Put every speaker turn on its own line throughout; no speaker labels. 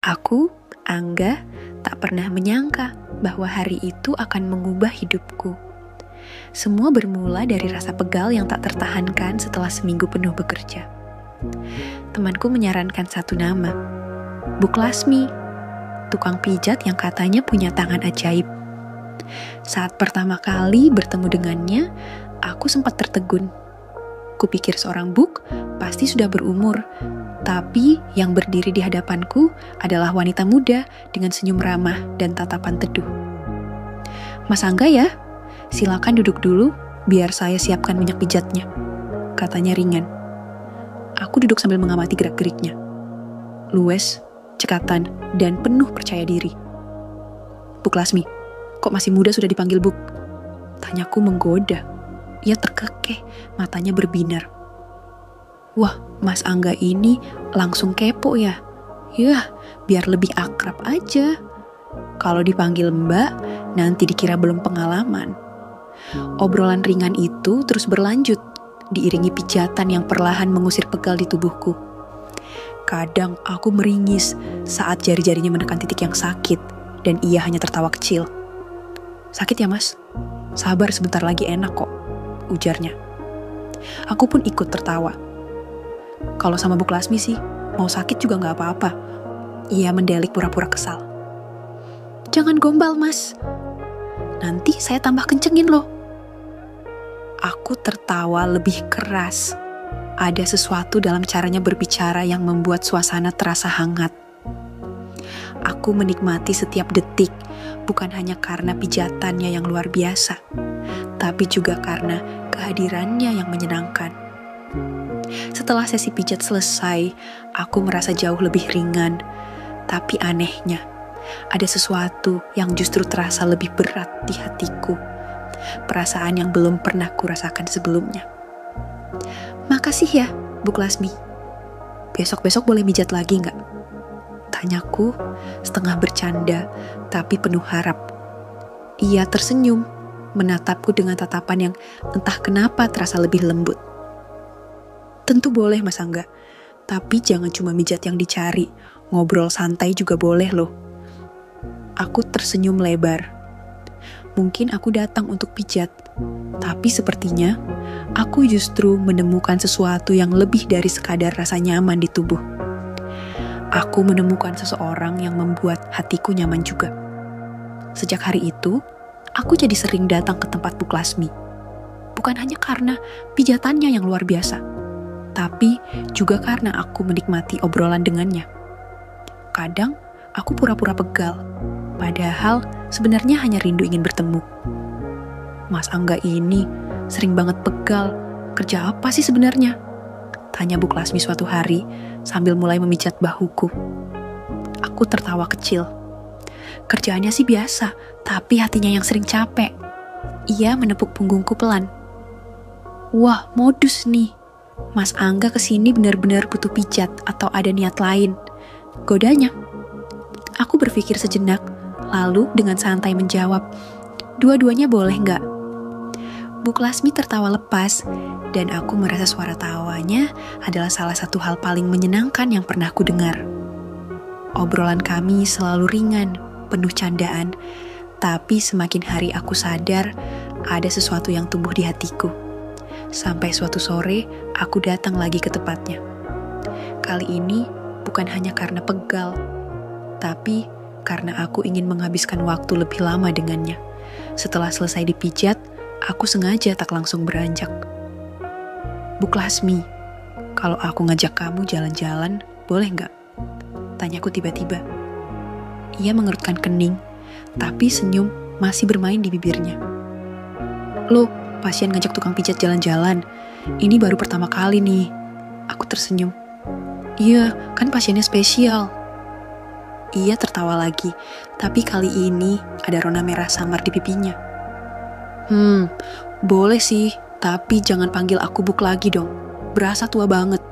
Aku, Angga, tak pernah menyangka bahwa hari itu akan mengubah hidupku. Semua bermula dari rasa pegal yang tak tertahankan setelah seminggu penuh bekerja. Temanku menyarankan satu nama, Buk Lasmi, tukang pijat yang katanya punya tangan ajaib. Saat pertama kali bertemu dengannya, aku sempat tertegun. Kupikir seorang Buk pasti sudah berumur, tapi yang berdiri di hadapanku adalah wanita muda dengan senyum ramah dan tatapan teduh. "Mas Angga ya, silakan duduk dulu biar saya siapkan minyak pijatnya," katanya ringan. Aku duduk sambil mengamati gerak-geriknya. Luwes, cekatan, dan penuh percaya diri. "Buk Lasmi, kok masih muda sudah dipanggil Buk?" Tanyaku menggoda. Ia terkekeh, matanya berbinar. Wah, Mas Angga ini langsung kepo ya. Yah, biar lebih akrab aja. Kalau dipanggil Mbak, nanti dikira belum pengalaman. Obrolan ringan itu terus berlanjut, diiringi pijatan yang perlahan mengusir pegal di tubuhku. Kadang aku meringis saat jari-jarinya menekan titik yang sakit, dan ia hanya tertawa kecil. "Sakit ya Mas? Sabar, sebentar lagi enak kok," ujarnya. Aku pun ikut tertawa. "Kalau sama Buk Lasmi sih, mau sakit juga gak apa-apa," ia mendelik pura-pura kesal. "Jangan gombal Mas, nanti saya tambah kencengin loh." Aku tertawa lebih keras. Ada sesuatu dalam caranya berbicara yang membuat suasana terasa hangat. Aku menikmati setiap detik, bukan hanya karena pijatannya yang luar biasa, tapi juga karena kehadirannya yang menyenangkan. Setelah sesi pijat selesai, aku merasa jauh lebih ringan. Tapi anehnya, ada sesuatu yang justru terasa lebih berat di hatiku. Perasaan yang belum pernah kurasakan sebelumnya. "Makasih ya, Buk Lasmi. Besok-besok boleh mijat lagi nggak?" Tanyaku, setengah bercanda, tapi penuh harap. Ia tersenyum, menatapku dengan tatapan yang entah kenapa terasa lebih lembut. "Tentu boleh Mas Angga, tapi jangan cuma mijat yang dicari, ngobrol santai juga boleh loh." Aku tersenyum lebar. Mungkin aku datang untuk pijat, tapi sepertinya aku justru menemukan sesuatu yang lebih dari sekadar rasa nyaman di tubuh. Aku menemukan seseorang yang membuat hatiku nyaman juga. Sejak hari itu, aku jadi sering datang ke tempat Buk Lasmi. Bukan hanya karena pijatannya yang luar biasa, tapi juga karena aku menikmati obrolan dengannya. Kadang aku pura-pura pegal, padahal sebenarnya hanya rindu ingin bertemu. "Mas Angga ini sering banget pegal, kerja apa sih sebenarnya?" tanya Buk Lasmi suatu hari sambil mulai memijat bahuku. Aku tertawa kecil. "Kerjaannya sih biasa, tapi hatinya yang sering capek." Ia menepuk punggungku pelan. "Wah, modus nih. Mas Angga kesini benar-benar butuh pijat atau ada niat lain?" godanya. Aku berpikir sejenak, lalu dengan santai menjawab, "Dua-duanya boleh nggak?" Buk Lasmi tertawa lepas, dan aku merasa suara tawanya adalah salah satu hal paling menyenangkan yang pernah ku dengar. Obrolan kami selalu ringan, penuh candaan, tapi semakin hari aku sadar ada sesuatu yang tumbuh di hatiku. Sampai suatu sore, aku datang lagi ke tempatnya. Kali ini bukan hanya karena pegal, tapi karena aku ingin menghabiskan waktu lebih lama dengannya. Setelah selesai dipijat, aku sengaja tak langsung beranjak. "Buk Lasmi, kalau aku ngajak kamu jalan-jalan, boleh nggak?" tanyaku tiba-tiba. Ia mengerutkan kening, tapi senyum masih bermain di bibirnya. "Loh, pasien ngajak tukang pijat jalan-jalan? Ini baru pertama kali nih." Aku tersenyum. "Iya, kan pasiennya spesial." Ia tertawa lagi, tapi kali ini ada rona merah samar di pipinya. Boleh sih, tapi jangan panggil aku Buk lagi dong. Berasa tua banget."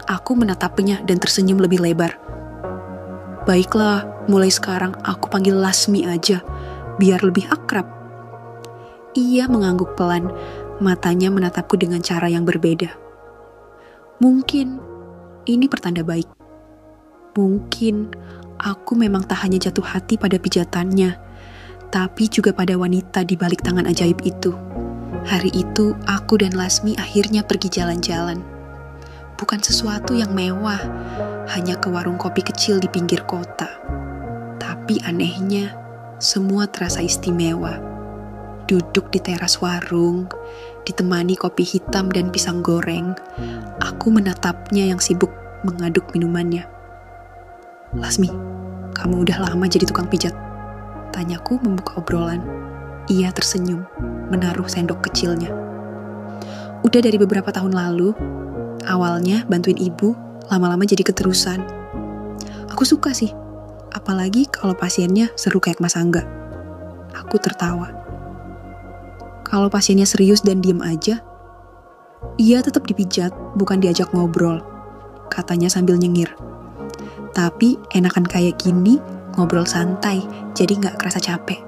Aku menatapnya dan tersenyum lebih lebar. "Baiklah, mulai sekarang aku panggil Lasmi aja, biar lebih akrab." Ia mengangguk pelan, matanya menatapku dengan cara yang berbeda. Mungkin ini pertanda baik. Mungkin Aku memang tak hanya jatuh hati pada pijatannya, tapi juga pada wanita di balik tangan ajaib itu. Hari itu, aku dan Lasmi akhirnya pergi jalan-jalan. Bukan sesuatu yang mewah, hanya ke warung kopi kecil di pinggir kota. Tapi anehnya, semua terasa istimewa. Duduk di teras warung, ditemani kopi hitam dan pisang goreng, aku menatapnya yang sibuk mengaduk minumannya. "Lasmi, kamu udah lama jadi tukang pijat?" tanyaku membuka obrolan. Ia tersenyum, menaruh sendok kecilnya. "Udah dari beberapa tahun lalu. Awalnya bantuin ibu, lama-lama jadi keterusan. Aku suka sih, apalagi kalau pasiennya seru kayak Mas Angga." Aku tertawa. "Kalau pasiennya serius dan diem aja, ia tetap dipijat, bukan diajak ngobrol," katanya sambil nyengir. "Tapi enakan kayak gini, ngobrol santai, jadi gak kerasa capek."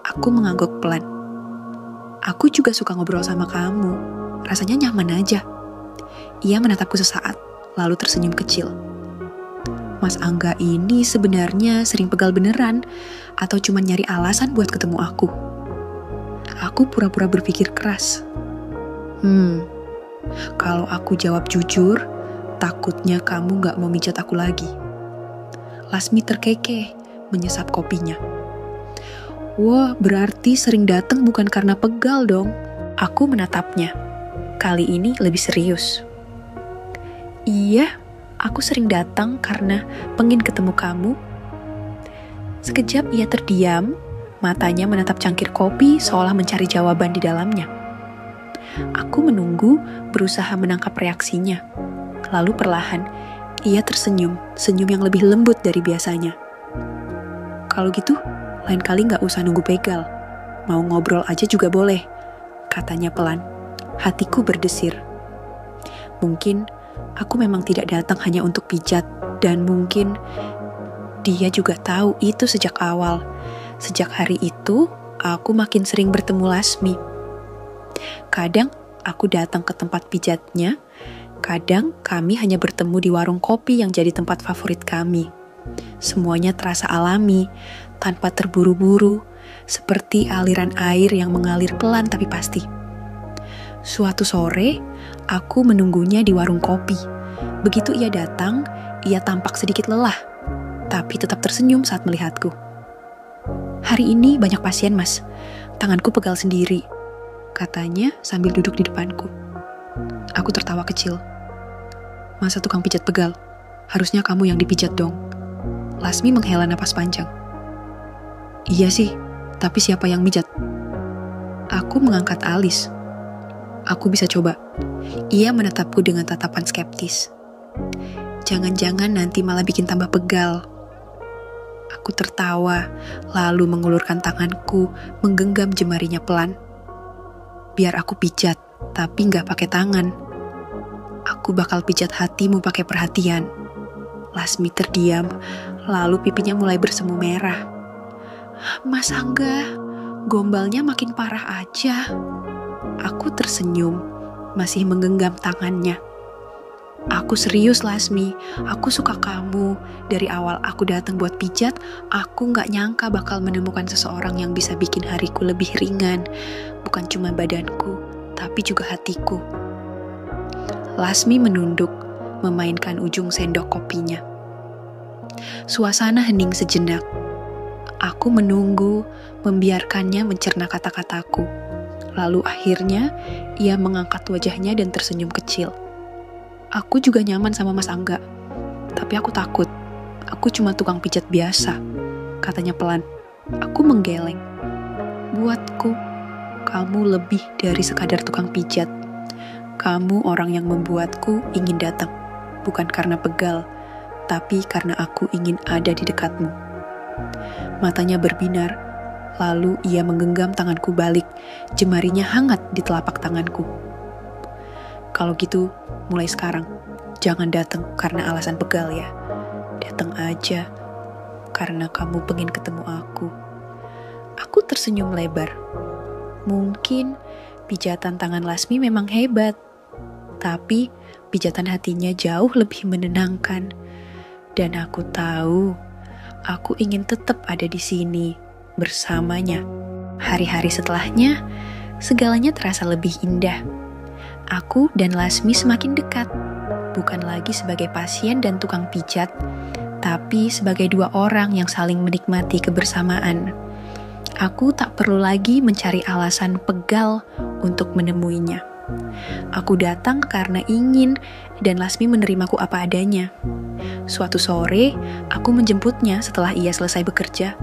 Aku mengangguk pelan. "Aku juga suka ngobrol sama kamu, rasanya nyaman aja." Ia menatapku sesaat, lalu tersenyum kecil. "Mas Angga ini sebenarnya sering pegal beneran, atau cuma nyari alasan buat ketemu aku?" Aku pura-pura berpikir keras. Kalau aku jawab jujur, takutnya kamu gak mau mijat aku lagi." Lasmi terkekeh, menyesap kopinya. "Wah, berarti sering datang bukan karena pegal dong." Aku menatapnya. Kali ini lebih serius. "Iya, aku sering datang karena pengen ketemu kamu." Sekejap ia terdiam, matanya menatap cangkir kopi seolah mencari jawaban di dalamnya. Aku menunggu, berusaha menangkap reaksinya. Lalu perlahan, ia tersenyum, senyum yang lebih lembut dari biasanya. "Kalau gitu, lain kali gak usah nunggu pegal. Mau ngobrol aja juga boleh," katanya pelan. Hatiku berdesir. Mungkin aku memang tidak datang hanya untuk pijat, dan mungkin dia juga tahu itu sejak awal. Sejak hari itu, aku makin sering bertemu Lasmi. Kadang aku datang ke tempat pijatnya, kadang kami hanya bertemu di warung kopi yang jadi tempat favorit kami. Semuanya terasa alami, tanpa terburu-buru, seperti aliran air yang mengalir pelan tapi pasti. Suatu sore, aku menunggunya di warung kopi. Begitu ia datang, ia tampak sedikit lelah, tapi tetap tersenyum saat melihatku. "Hari ini banyak pasien, Mas. Tanganku pegal sendiri," katanya sambil duduk di depanku. Aku tertawa kecil. "Masa tukang pijat pegal? Harusnya kamu yang dipijat dong." Lasmi menghela napas panjang. "Iya sih, tapi siapa yang mijat?" Aku mengangkat alis. "Aku bisa coba." Ia menatapku dengan tatapan skeptis. "Jangan-jangan nanti malah bikin tambah pegal." Aku tertawa, lalu mengulurkan tanganku, menggenggam jemarinya pelan. "Biar aku pijat, tapi gak pakai tangan. Aku bakal pijat hatimu pakai perhatian." Lasmi terdiam, lalu pipinya mulai bersemu merah. "Mas Angga, gombalnya makin parah aja." Aku tersenyum, masih menggenggam tangannya. "Aku serius, Lasmi. Aku suka kamu. Dari awal aku datang buat pijat, aku gak nyangka bakal menemukan seseorang yang bisa bikin hariku lebih ringan. Bukan cuma badanku, tapi juga hatiku." Lasmi menunduk, memainkan ujung sendok kopinya. Suasana hening sejenak. Aku menunggu, membiarkannya mencerna kata-kataku. Lalu akhirnya, ia mengangkat wajahnya dan tersenyum kecil. "Aku juga nyaman sama Mas Angga, tapi aku takut. Aku cuma tukang pijat biasa," katanya pelan. Aku menggeleng. "Buatku, kamu lebih dari sekadar tukang pijat. Kamu orang yang membuatku ingin datang, bukan karena pegal, tapi karena aku ingin ada di dekatmu." Matanya berbinar, lalu ia menggenggam tanganku balik, jemarinya hangat di telapak tanganku. "Kalau gitu, mulai sekarang, jangan datang karena alasan pegal ya. Datang aja karena kamu pengen ketemu aku." Aku tersenyum lebar. Mungkin pijatan tangan Lasmi memang hebat, tapi pijatan hatinya jauh lebih menenangkan. Dan aku tahu Aku ingin tetap ada di sini, bersamanya. Hari-hari setelahnya, segalanya terasa lebih indah. Aku dan Lasmi semakin dekat, bukan lagi sebagai pasien dan tukang pijat, tapi sebagai dua orang yang saling menikmati kebersamaan. Aku tak perlu lagi mencari alasan pegal untuk menemuinya. Aku datang karena ingin, dan Lasmi menerimaku apa adanya. Suatu sore, aku menjemputnya setelah ia selesai bekerja.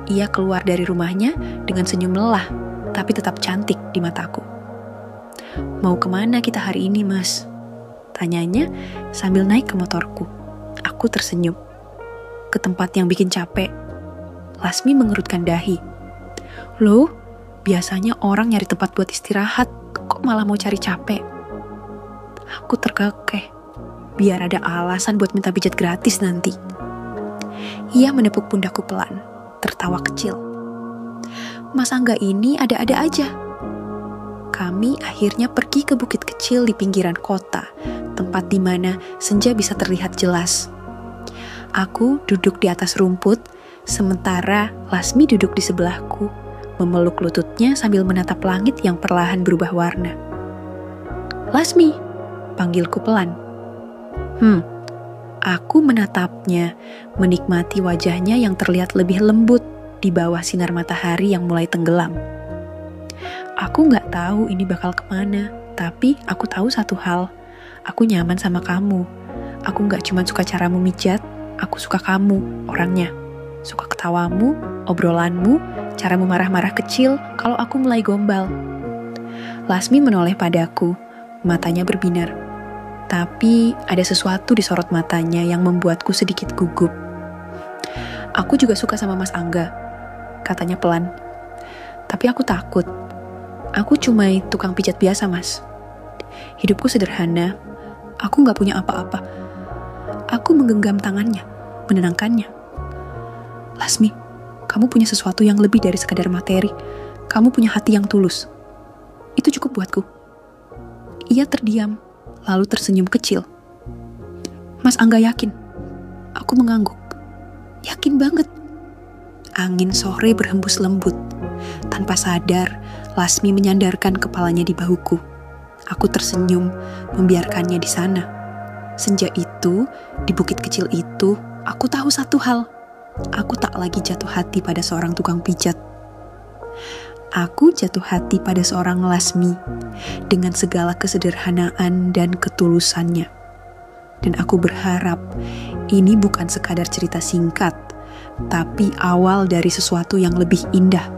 Ia keluar dari rumahnya dengan senyum lelah, tapi tetap cantik di mataku. "Mau kemana kita hari ini, Mas?" tanyanya sambil naik ke motorku. Aku tersenyum. "Ke tempat yang bikin capek." Lasmi mengerutkan dahi. "Loh, biasanya orang nyari tempat buat istirahat, kok malah mau cari capek?" Aku terkekeh, biar ada alasan buat minta pijat gratis nanti. Ia menepuk pundakku pelan, tertawa kecil. "Mas Angga ini ada-ada aja." Kami akhirnya pergi ke bukit kecil di pinggiran kota, tempat di mana senja bisa terlihat jelas. Aku duduk di atas rumput, sementara Lasmi duduk di sebelahku, memeluk lututnya sambil menatap langit yang perlahan berubah warna. "Lasmi," panggilku pelan. Aku menatapnya, menikmati wajahnya yang terlihat lebih lembut di bawah sinar matahari yang mulai tenggelam. Aku gak tahu ini bakal kemana, tapi aku tahu satu hal. Aku nyaman sama kamu. Aku gak cuma suka caramu mijat, aku suka kamu, orangnya. Suka ketawamu, obrolanmu, caramu marah-marah kecil kalau aku mulai gombal. Lasmi menoleh padaku, matanya berbinar. Tapi ada sesuatu di sorot matanya yang membuatku sedikit gugup. "Aku juga suka sama Mas Angga," katanya pelan. "Tapi aku takut. Aku cuma tukang pijat biasa, Mas. Hidupku sederhana. Aku gak punya apa-apa." Aku menggenggam tangannya, menenangkannya. "Lasmi, kamu punya sesuatu yang lebih dari sekadar materi. Kamu punya hati yang tulus. Itu cukup buatku." Ia terdiam, lalu tersenyum kecil. "Mas Angga yakin?" Aku mengangguk. "Yakin banget." Angin sore berhembus lembut. Tanpa sadar, Lasmi menyandarkan kepalanya di bahuku. Aku tersenyum, membiarkannya di sana. Senja itu, di bukit kecil itu, aku tahu satu hal. Aku tak lagi jatuh hati pada seorang tukang pijat. Aku jatuh hati pada seorang Lasmi, dengan segala kesederhanaan dan ketulusannya. Dan aku berharap ini bukan sekadar cerita singkat, tapi awal dari sesuatu yang lebih indah.